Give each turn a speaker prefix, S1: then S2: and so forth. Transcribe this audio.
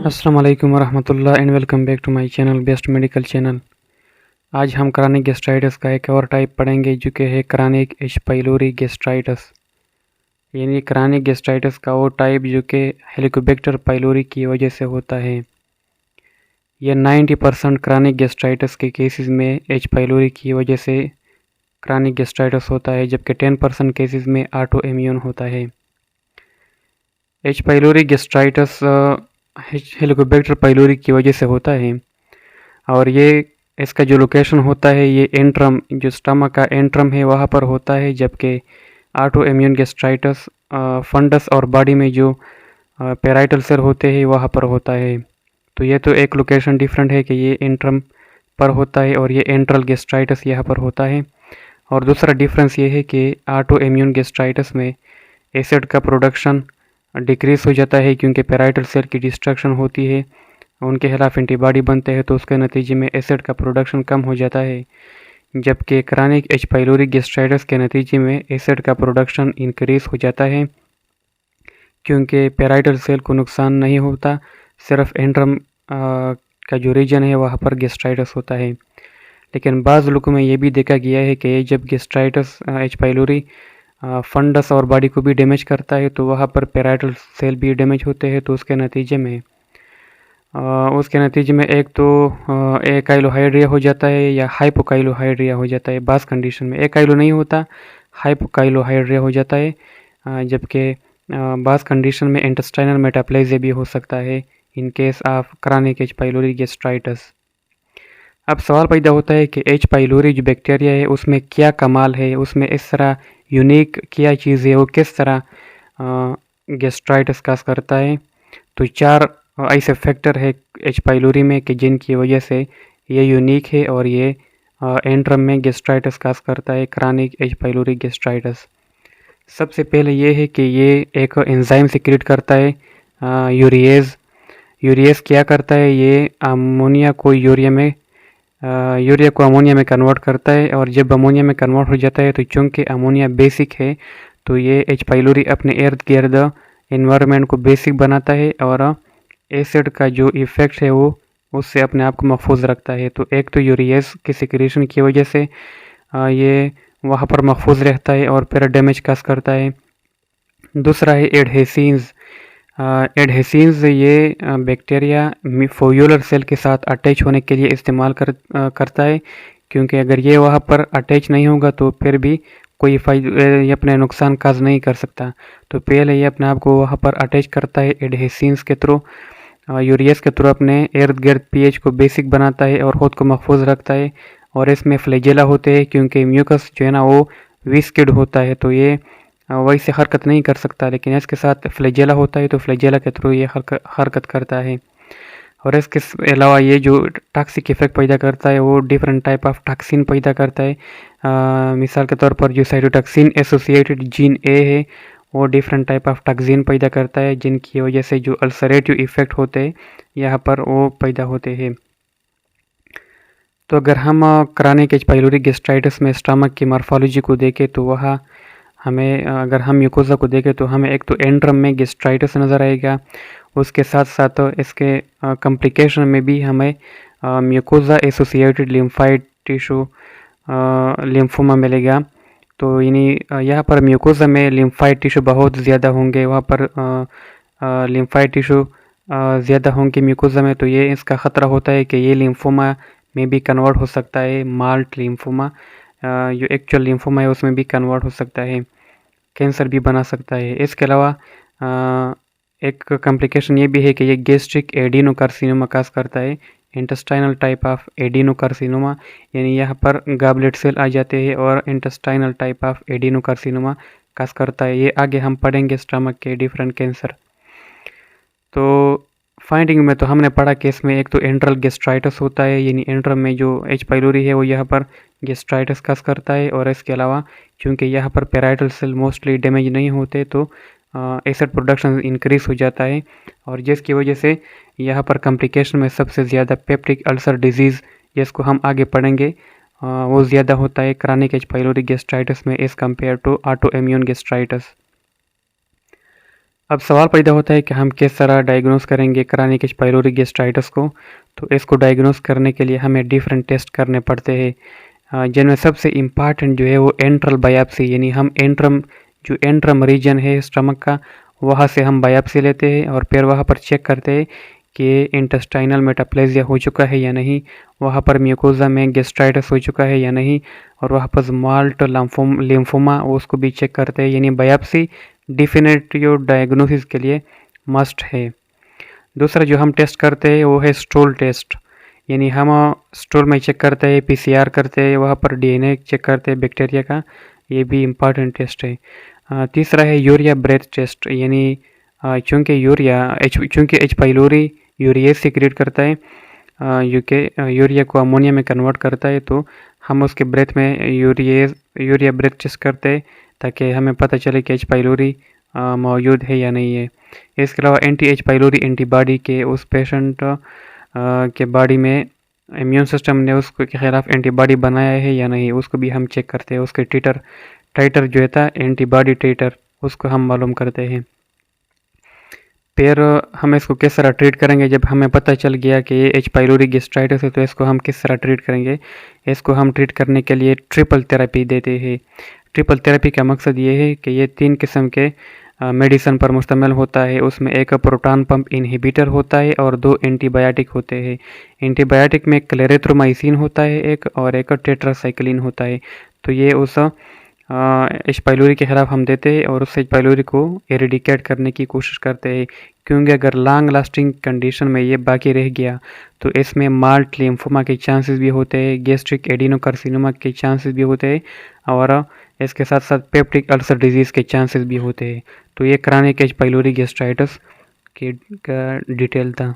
S1: अस्सलाम वालेकुम वरहमतुल्लाह and welcome back to my channel best medical channel. आज हम क्रॉनिक गैस्ट्राइटिस का एक और टाइप पढ़ेंगे जो कि है क्रॉनिक एच पाइलोरी गैस्ट्राइटिस। यानी क्रॉनिक गैस्ट्राइटिस का वो टाइप जो कि हेलिकोबैक्टर पाइलोरी की वजह से होता है। यह 90% क्रॉनिक गैस्ट्राइटिस के केसेस में एच पाइलोरी की वजह से क्रॉनिक गैस्ट्राइटिस होता है, जबकि 10% केसेस में ऑटो इम्यून होता है। H pylori gastritis Helicobacter pylori की वजह से होता है और ये इसका जो लोकेशन होता है ये एंट्रम, जो स्टमक का एंट्रम है वहाँ पर होता है, जबकि ऑटो इम्यून गैस्ट्राइटिस फंडस और बॉडी में जो पैराइटल सेल होते हैं वहाँ पर होता है। तो ये तो एक लोकेशन डिफरेंट है कि ये एंट्रम पर होता है और ये एंट्रल गैस्ट्राइटिस यहाँ पर होता है। और दूसरा डिफरेंस ये है कि ऑटो इम्यून गैस्ट्राइटिस में एसिड का प्रोडक्शन डिक्रीज हो जाता है क्योंकि पैराइटल सेल की डिस्ट्रक्शन होती है, उनके खिलाफ एंटीबॉडी बनते हैं, तो उसके नतीजे में एसिड का प्रोडक्शन कम हो जाता है। जबकि क्रॉनिक एच पाइलोरी गैस्ट्राइटिस के नतीजे में एसिड का प्रोडक्शन इंक्रीज हो जाता है क्योंकि पैराइटल सेल को नुकसान नहीं होता, सिर्फ एंट्रम का जो रीजन है वहाँ पर गैस्ट्राइटिस होता है। लेकिन बाज़ लोगों में ये भी देखा गया है कि जब गैस्ट्राइटिस एच पाइलोरी फंडस और बॉडी को भी डैमेज करता है तो वहाँ पर पैराइटल सेल भी डैमेज होते हैं, तो उसके नतीजे में एक तो एकाइलोहाइड्रिया हो जाता है या हाइपोकाइलोहाइड्रिया हो जाता है। बास कंडीशन में एकाइलो नहीं होता, हाइपोकाइलोहाइड्रिया हो जाता है, जबकि बास कंडीशन में इंटेस्टाइनल मेटाप्लेजिया भी हो सकता है in case of chronic H pylori gastritis. अब सवाल पैदा होता है कि एच पाइलोरी जो बैक्टीरिया है उसमें क्या कमाल है, उसमें इस तरह यूनिक क्या चीज़ है, वो किस तरह गैस्ट्राइटिस काज करता है। तो 4 ऐसे फैक्टर है एच पाइलोरी में कि जिनकी वजह से ये यूनिक है और ये एंट्रम में गैस्ट्राइटिस काज करता है, क्रॉनिक एच पाइलोरी गैस्ट्राइटिस। सबसे पहले ये है कि ये एक एंजाइम सिक्रेट करता है, यूरिएज। यूरिएज क्या करता है, ये अमोनिया को अमोनिया में कन्वर्ट करता है, और जब अमोनिया में कन्वर्ट हो जाता है तो चूँकि अमोनिया बेसिक है तो ये एच पाइलोरी अपने इर्द गिर्द इन्वायरमेंट को बेसिक बनाता है और एसिड का जो इफ़ेक्ट है वो उससे अपने आप को महफूज रखता है। तो एक तो यूरिएज की सिक्रेशन की वजह से ये वहाँ पर महफूज रहता है और फिर डैमेज काज करता है। दूसरा है एडहेसिन्स। एडहेसिन्स ये बैक्टीरिया फोल्यूलर सेल के साथ अटैच होने के लिए इस्तेमाल करता है, क्योंकि अगर ये वहाँ पर अटैच नहीं होगा तो फिर भी कोई ये अपने नुकसान काज नहीं कर सकता। तो पहले ये अपने आप को वहाँ पर अटैच करता है एडहेसिन्स के थ्रू, यूरियस के थ्रू अपने इर्द गिर्द पीएच को बेसिक बनाता है और ख़ुद को महफूज रखता है। और इसमें फ्लैजेला होते हैं क्योंकि म्यूकस जो है ना वो विस्किड होता है, तो ये वैसे हरकत नहीं कर सकता, लेकिन इसके साथ फ्लैजेला होता है तो फ्लैजेला के थ्रू ये हरकत करता है। और इसके अलावा ये जो टॉक्सिक इफेक्ट पैदा करता है वो डिफरेंट टाइप ऑफ टॉक्सिन पैदा करता है। मिसाल के तौर पर जो साइटोटॉक्सिन एसोसिएटेड जीन ए है वो डिफरेंट टाइप ऑफ टॉक्सिन पैदा करता है, जिनकी वजह से जो अल्सरेटिव इफेक्ट होते हैं यहाँ पर वो पैदा होते हैं। तो अगर हम क्रॉनिक एच पाइलोरी गैस्ट्राइटिस में स्टमक की मॉर्फोलॉजी को देखें तो वहाँ हमें, अगर हम म्यूकोजा को देखें तो हमें एक तो एंट्रम में गैस्ट्राइटिस नज़र आएगा, उसके साथ साथ इसके कॉम्प्लिकेशन में भी हमें mucosa associated lymphoid tissue lymphoma मिलेगा। तो यानी यहाँ पर म्यूकोजा में लिम्फाइड टिश्यू बहुत ज़्यादा होंगे, वहाँ पर लिम्फाइड टिश्यू ज़्यादा होंगे म्यूकोजा में, तो ये इसका ख़तरा होता है कि ये लिम्फोमा में भी कन्वर्ट हो सकता है, माल्ट लिम्फोमा जो एक्चुअल लिम्फोमा है उसमें भी कन्वर्ट हो सकता है, कैंसर भी बना सकता है। इसके अलावा एक कॉम्प्लिकेशन ये भी है कि ये गैस्ट्रिक एडिनोकार्सिनोमा काज करता है, इंटेस्टाइनल टाइप ऑफ एडिनोकार्सिनोमा, यानी यहाँ पर गॉबलेट सेल आ जाते हैं और इंटेस्टाइनल टाइप ऑफ एडिनोकार्सिनोमा काज करता है। ये आगे हम पढ़ेंगे स्टमक के डिफरेंट कैंसर। तो फाइंडिंग में तो हमने पढ़ा कि इसमें एक तो एंट्रल गैस्ट्राइटिस होता है, यानी एंट्रम में जो एच पाइलोरी है वो यहाँ पर गैस्ट्राइटिस काज करता है, और इसके अलावा चूँकि यहाँ पर पैराइटल सेल मोस्टली डैमेज नहीं होते तो एसिड प्रोडक्शन इंक्रीज हो जाता है, और जिसकी वजह से यहाँ पर कॉम्प्लिकेशन में सबसे ज़्यादा पेप्टिक अल्सर डिजीज़, जिसको हम आगे पढ़ेंगे, वो ज़्यादा होता है क्रॉनिक एच पाइलोरी गैस्ट्राइटिस में as compare to auto immune gastritis. अब सवाल पैदा होता है कि हम किस तरह डायग्नोस करेंगे क्रॉनिक एच पाइलोरी गैस्ट्राइटिस को। तो इसको डायग्नोस करने के लिए हमें डिफरेंट टेस्ट करने पड़ते हैं, जिनमें सबसे इम्पॉर्टेंट जो है वो एंट्रल बायोप्सी, यानी हम एंट्रम रीजन है स्टमक का, वहाँ से हम बायोप्सी लेते हैं और फिर वहाँ पर चेक करते हैं कि इंटेस्टाइनल मेटाप्लेजिया हो चुका है या नहीं, वहाँ पर म्यूकोजा में गैस्ट्राइटिस हो चुका है या नहीं, और वहाँ पर स्मॉल लिम्फोमा उसको भी चेक करते हैं। यानी बायोप्सी डिफिनेटिव डायग्नोसिस के लिए मस्ट है। दूसरा जो हम टेस्ट करते हैं वो है स्टूल टेस्ट, यानी हम स्टूल में चेक करते हैं, पीसीआर करते हैं, वहाँ पर डीएनए चेक करते हैं बैक्टीरिया का, ये भी इम्पॉर्टेंट टेस्ट है। तीसरा है यूरिया ब्रेथ टेस्ट, यानी चूँकि एच पाइलोरी यूरिएज सीक्रेट करता है, यूरिया को अमोनिया में कन्वर्ट करता है, तो हम उसके ब्रेथ में यूरिया ब्रेथ टेस्ट करते हैं ताकि हमें पता चले कि एच पाइलोरी मौजूद है या नहीं है। इसके अलावा एंटी एच पाइलोरी एंटीबॉडी के उस पेशेंट के बॉडी में इम्यून सिस्टम ने उसके खिलाफ एंटीबॉडी बनाया है या नहीं, उसको भी हम चेक करते हैं। उसके टाइटर जो था एंटीबॉडी टाइटर, उसको हम मालूम करते हैं। फिर हम इसको किस तरह ट्रीट करेंगे, जब हमें पता चल गया कि ये एच पाइलोरी गैस्ट्राइटिस है तो इसको हम किस तरह ट्रीट करेंगे। इसको हम ट्रीट करने के लिए ट्रिपल थेरेपी देते हैं। ट्रिपल थेरेपी का मकसद ये है कि ये 3 किस्म के मेडिसिन पर मुश्तमिल होता है। उसमें एक प्रोटॉन पंप इनहिबिटर होता है और 2 एंटीबायोटिक होते हैं। एंटीबायोटिक में क्लेरेथ्रोमाइसिन होता है एक, और एक टेट्रासाइक्लिन होता है। तो ये उस एच पाइलोरी के खिलाफ हम देते हैं और उस एच पाइलोरी को एरेडिकेट करने की कोशिश करते हैं, क्योंकि अगर लॉन्ग लास्टिंग कंडीशन में ये बाकी रह गया तो इसमें माल्ट लिम्फोमा के चांसेस भी होते हैं, गैस्ट्रिक एडिनोकार्सिनोमा के चांसेस भी होते हैं, और इसके साथ साथ पेप्टिक अल्सर डिजीज़ के चांसेस भी होते हैं। तो ये क्रॉनिक एच पाइलोरी गैस्ट्राइटिस की डिटेल था।